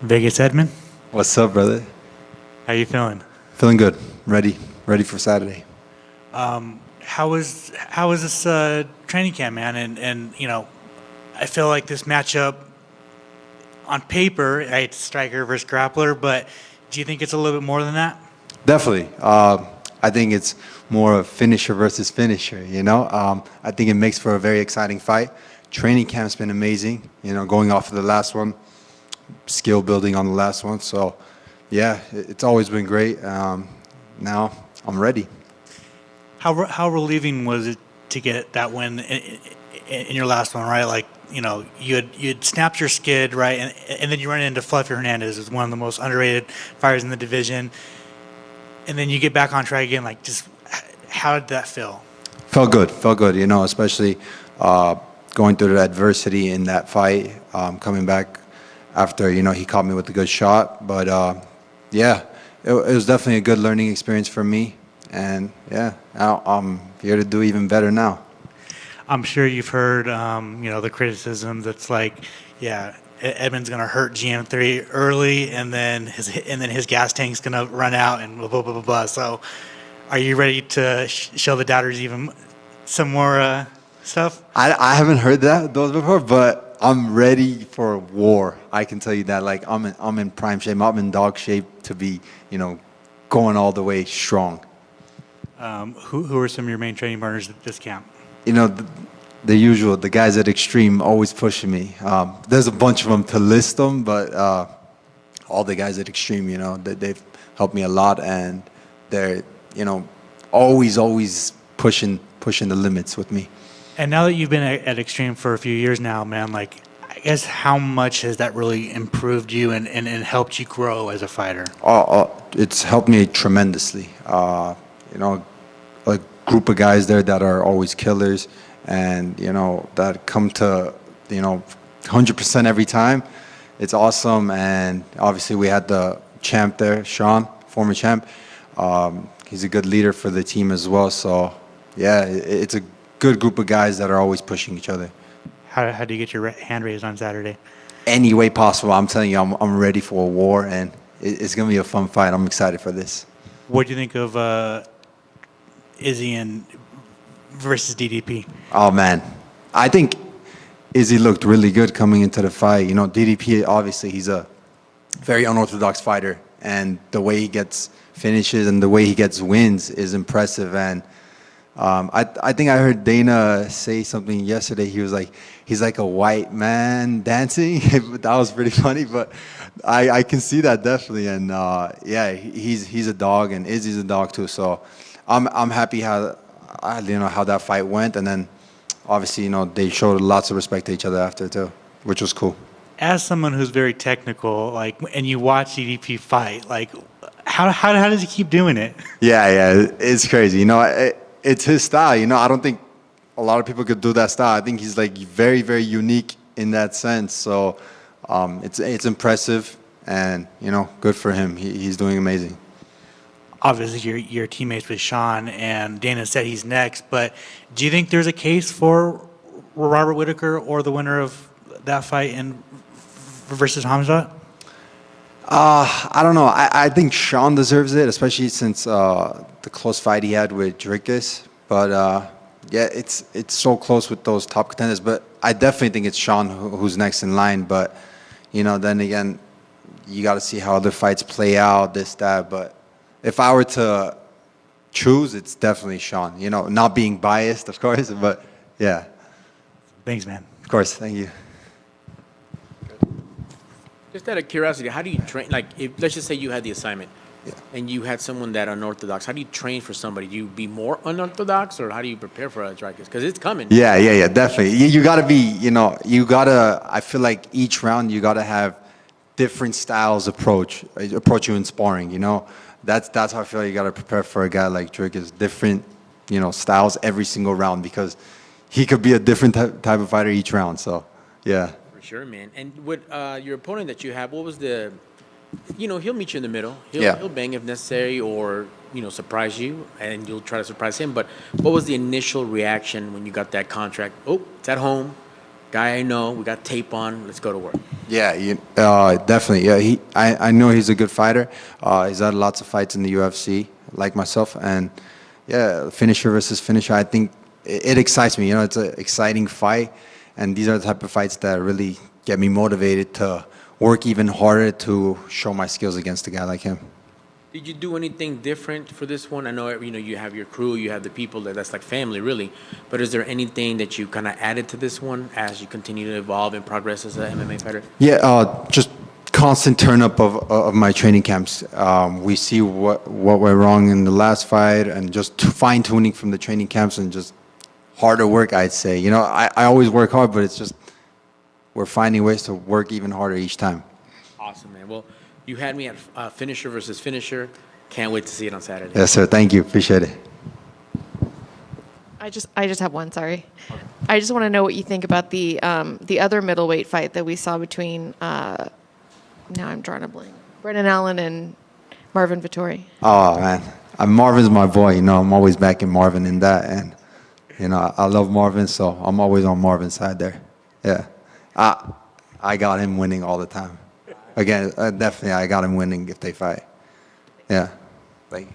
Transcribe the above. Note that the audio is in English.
Vegas Edmen, What's up, brother? how you feeling? Feeling good. Ready for Saturday. How was this training camp, man? And I feel like this matchup on paper, right, striker versus grappler, but do you think it's a little bit more than that? Definitely. I think it's more of finisher versus finisher. I think it makes for a very exciting fight. Training camp's been amazing. Going off of the last one, skill building on the last one. So, yeah, it's always been great. Now I'm ready. How relieving was it to get that win in your last one, right? Like, you'd snapped your skid, right, and then you run into Fluffy Hernandez, who's one of the most underrated fighters in the division, and then you get back on track again. Like, just how did that feel? Felt good. Felt good. Especially going through the adversity in that fight, coming back after he caught me with a good shot. But yeah, it was definitely a good learning experience for me. And yeah, now I'm here to do even better now. I'm sure you've heard, the criticism that's like, yeah, Edmund's going to hurt GM3 early, and then his gas tank's going to run out, and blah blah blah blah blah. So, are you ready to show the doubters even some more stuff? I haven't heard those before, but I'm ready for war. I can tell you that. Like I'm in prime shape. I'm in dog shape to be, going all the way strong. Who are some of your main training partners at this camp? The usual, the guys at Extreme always pushing me. There's a bunch of them to list them, but all the guys at Extreme, they've helped me a lot, and they're, always pushing the limits with me. And now that you've been at Extreme for a few years now, man, like, I guess how much has that really improved you and helped you grow as a fighter? It's helped me tremendously. A group of guys there that are always killers, and that come to 100% every time. It's awesome. And obviously we had the champ there, Sean, former champ. He's a good leader for the team as well. So yeah, it's a good group of guys that are always pushing each other. How do you get your hand raised on Saturday? Any way possible. I'm telling you, I'm ready for a war, and it's gonna be a fun fight. I'm excited for this. What do you think of Izzy and versus DDP? Oh man, I think Izzy looked really good coming into the fight. DDP, obviously he's a very unorthodox fighter, and the way he gets finishes and the way he gets wins is impressive. And I think I heard Dana say something yesterday. He was like, he's like a white man dancing. That was pretty funny, but I can see that definitely. And yeah, he's a dog, and Izzy's a dog too. So I'm happy how that fight went. And then obviously they showed lots of respect to each other after too, which was cool. As someone who's very technical, like, and you watch DDP fight, like, how does he keep doing it? Yeah, it's crazy. It's his style. I don't think a lot of people could do that style. I think he's like very, very unique in that sense. So it's impressive, and good for him. He's doing amazing. Obviously, you're teammates with Sean, and Dana said he's next. But do you think there's a case for Robert Whitaker or the winner of that fight versus Hamza? I don't know. I think Sean deserves it, especially since the close fight he had with Dricus. But yeah, it's so close with those top contenders. But I definitely think it's Sean who's next in line. But then again, you got to see how other fights play out, this, that. But if I were to choose, it's definitely Sean. Not being biased, of course, but yeah. Thanks, man. Of course, thank you. Just out of curiosity, how do you train? Like, let's just say you had the assignment, and you had someone that unorthodox. How do you train for somebody? Do you be more unorthodox, or how do you prepare for a strike? Because it's coming. Yeah, definitely. You got to be, I feel like each round you got to have different styles approach you in sparring. That's how I feel like you got to prepare for a guy like Drake, is different, styles every single round, because he could be a different type of fighter each round. So, yeah. For sure, man. And with your opponent that you have, what was the, he'll meet you in the middle. He'll bang if necessary, or, surprise you, and you'll try to surprise him. But what was the initial reaction when you got that contract? Oh, it's at home. guy I know. We got tape on. Let's go to work. Yeah, definitely. Yeah, I know he's a good fighter. He's had lots of fights in the UFC, like myself, and yeah, finisher versus finisher. I think it excites me. You know, it's an exciting fight, and these are the type of fights that really get me motivated to work even harder to show my skills against a guy like him. Did you do anything different for this one? I know you have your crew, you have the people that's like family, really. But is there anything that you kind of added to this one as you continue to evolve and progress as an MMA fighter? Yeah, just constant turn up of my training camps. We see what went wrong in the last fight, and just fine tuning from the training camps and just harder work. I'd say. You know, I always work hard, but it's just we're finding ways to work even harder each time. Awesome, man. Well, you had me at finisher versus finisher. Can't wait to see it on Saturday. Yes, sir. Thank you. Appreciate it. I just have one. Sorry, I just want to know what you think about the other middleweight fight that we saw between. Now I'm drawing a blank. Brendan Allen and Marvin Vettori. Oh man, Marvin's my boy. You know, I'm always backing Marvin in that, and you know, I love Marvin, so I'm always on Marvin's side there. Yeah, I got him winning all the time. Again, definitely, I got him winning if they fight. Yeah, thank you.